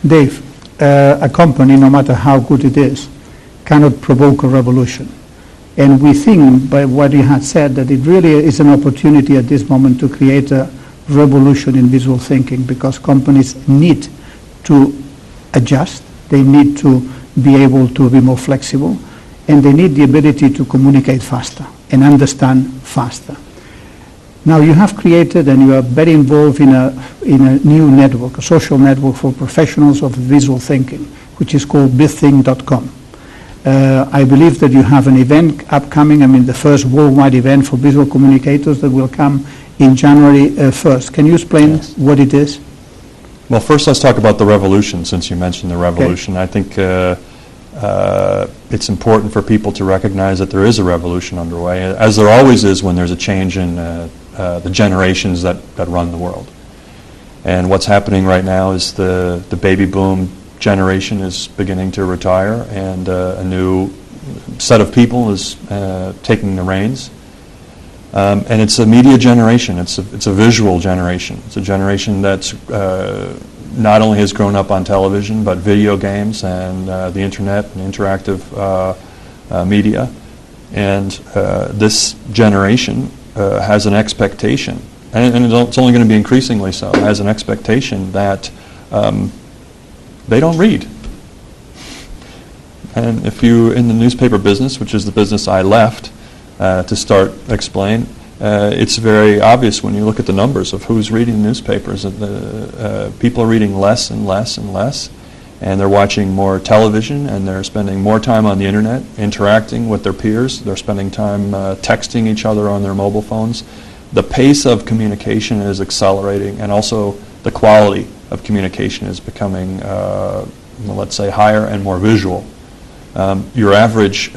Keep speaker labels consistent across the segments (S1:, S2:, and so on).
S1: Dave, a company, no matter how good it is, cannot provoke a revolution. And we think, by what you had said, that it really is an opportunity at this moment to create a revolution in visual thinking, because companies need to adjust, they need to be able to be more flexible, and they need the ability to communicate faster and understand faster. Now you have created, and you are very involved in a new network, a social network for professionals of visual thinking, which is called bithink.com. I believe that you have an event upcoming, the first worldwide event for visual communicators that will come in January 1st. Can you explain what it is?
S2: Well, first let's talk about the revolution, since you mentioned the revolution. Okay. I think it's important for people to recognize that there is a revolution underway, as there always is when there's a change in the generations that run the world. And what's happening right now is the baby boom generation is beginning to retire, and a new set of people is taking the reins. And it's a media generation. It's a visual generation. It's a generation that's not only has grown up on television, but video games and the internet and interactive media. And this generation has an expectation, and it's only going to be increasingly so, has an expectation that they don't read. And if you're in the newspaper business, which is the business I left to start Xplane, it's very obvious when you look at the numbers of who's reading newspapers. People are reading less and less and less, and they're watching more television, and they're spending more time on the internet, interacting with their peers. They're spending time texting each other on their mobile phones. The pace of communication is accelerating, and also the quality of communication is becoming, let's say, higher and more visual. Your average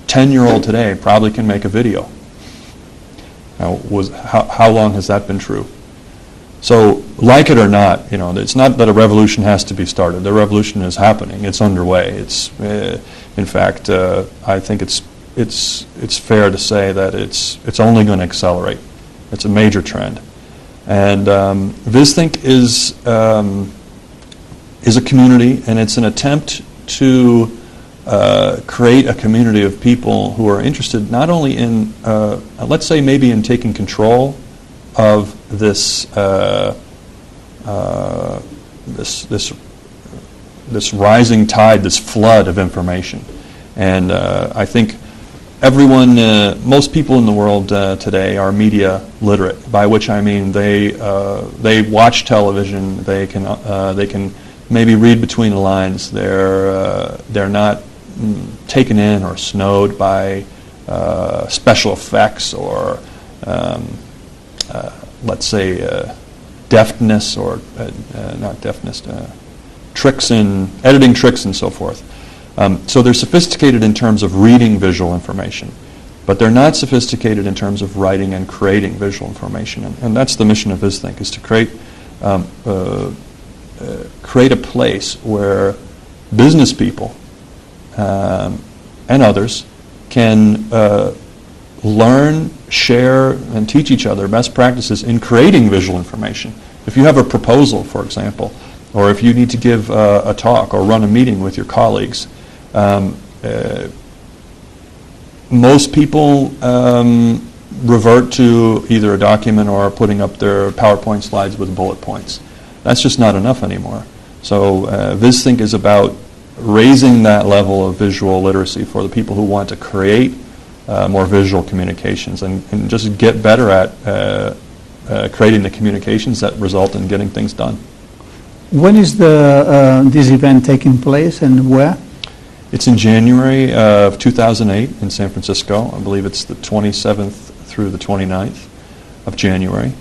S2: 10-year-old today probably can make a video. Now, how long has that been true? So, like it or not, it's not that a revolution has to be started. The revolution is happening. It's underway. It's, in fact, I think it's fair to say that it's only going to accelerate. It's a major trend, and VizThink is a community, and it's an attempt to create a community of people who are interested not only in, let's say, maybe in taking control of this this rising tide, this flood of information. And I think everyone, most people in the world today are media literate, by which I mean they watch television, they can maybe read between the lines. They're not taken in or snowed by special effects or let's say deftness or not deftness, editing tricks and so forth. So they're sophisticated in terms of reading visual information, but they're not sophisticated in terms of writing and creating visual information. And that's the mission of VizThink, is to create a place where business people and others can learn, share, and teach each other best practices in creating visual information. If you have a proposal, for example, or if you need to give a talk or run a meeting with your colleagues, most people revert to either a document or putting up their PowerPoint slides with bullet points. That's just not enough anymore. So VizThink is about raising that level of visual literacy for the people who want to create more visual communications and just get better at creating the communications that result in getting things done.
S1: When is this event taking place and where?
S2: It's in January of 2008 in San Francisco. I believe it's the 27th through the 29th of January.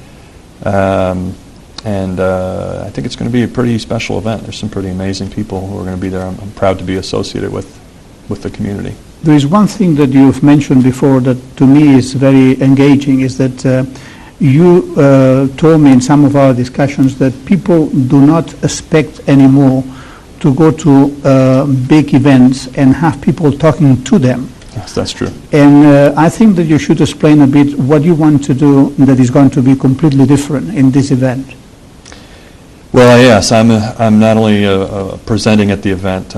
S2: And I think it's going to be a pretty special event. There's some pretty amazing people who are going to be there. I'm proud to be associated with the community.
S1: There is one thing that you've mentioned before that to me is very engaging, is that you told me in some of our discussions that people do not expect anymore to go to big events and have people talking to them.
S2: Yes, that's true.
S1: And I think that you should explain a bit what you want to do that is going to be completely different in this event.
S2: Well, yes, I'm not only presenting at the event,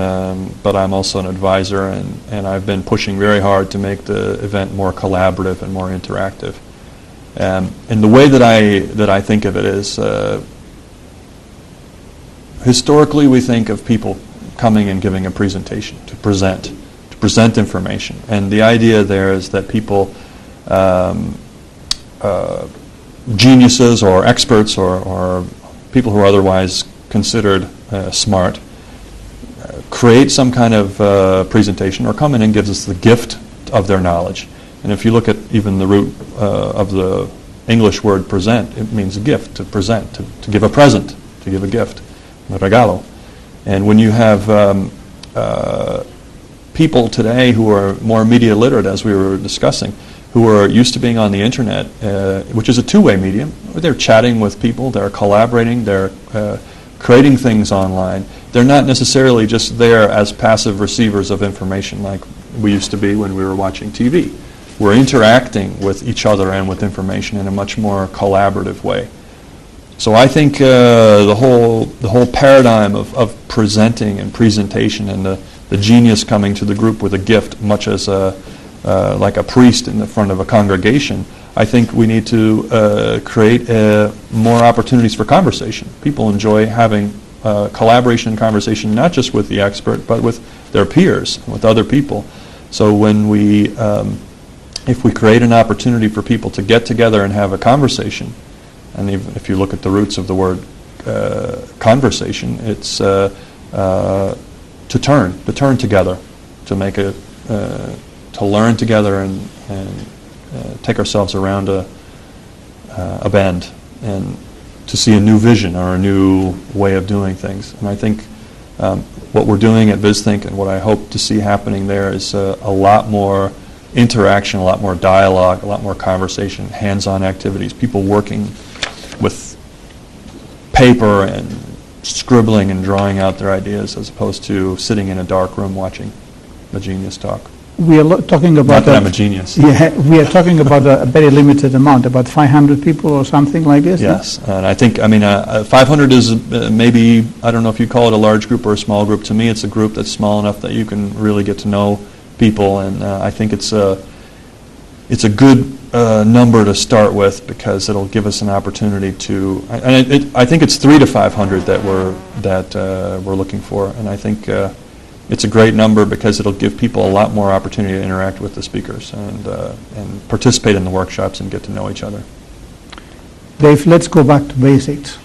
S2: but I'm also an advisor, and I've been pushing very hard to make the event more collaborative and more interactive. And the way that I think of it is, historically we think of people coming and giving a presentation, to present information. And the idea there is that people, geniuses or experts or people who are otherwise considered smart, create some kind of presentation or come in and gives us the gift of their knowledge. And if you look at even the root of the English word present, it means a gift, to present, to give a present, to give a gift, un regalo. And when you have people today who are more media literate, as we were discussing, who are used to being on the internet, which is a two-way medium. They're chatting with people, they're collaborating, they're creating things online. They're not necessarily just there as passive receivers of information like we used to be when we were watching TV. We're interacting with each other and with information in a much more collaborative way. So I think the whole paradigm of presenting and presentation and the genius coming to the group with a gift, much as like a priest in the front of a congregation, I think we need to create more opportunities for conversation. People enjoy having collaboration and conversation, not just with the expert, but with their peers, and with other people. So when if we create an opportunity for people to get together and have a conversation, and if you look at the roots of the word conversation, it's to turn together, to make to learn together and take ourselves around a bend and to see a new vision or a new way of doing things. And I think what we're doing at VizThink and what I hope to see happening there is a lot more interaction, a lot more dialogue, a lot more conversation, hands-on activities, people working with paper and scribbling and drawing out their ideas as opposed to sitting in a dark room watching a genius talk.
S1: We are talking about...
S2: Not that I'm a genius.
S1: Yeah, we are talking about a very limited amount, about 500 people or something like this?
S2: Yes, and I think, 500 is maybe, I don't know if you call it a large group or a small group. To me, it's a group that's small enough that you can really get to know people, and I think it's a good number to start with because it'll give us an opportunity to, I think it's 300 to 500 that we're looking for, and I think it's a great number because it'll give people a lot more opportunity to interact with the speakers and participate in the workshops and get to know each other.
S1: Dave, let's go back to basics.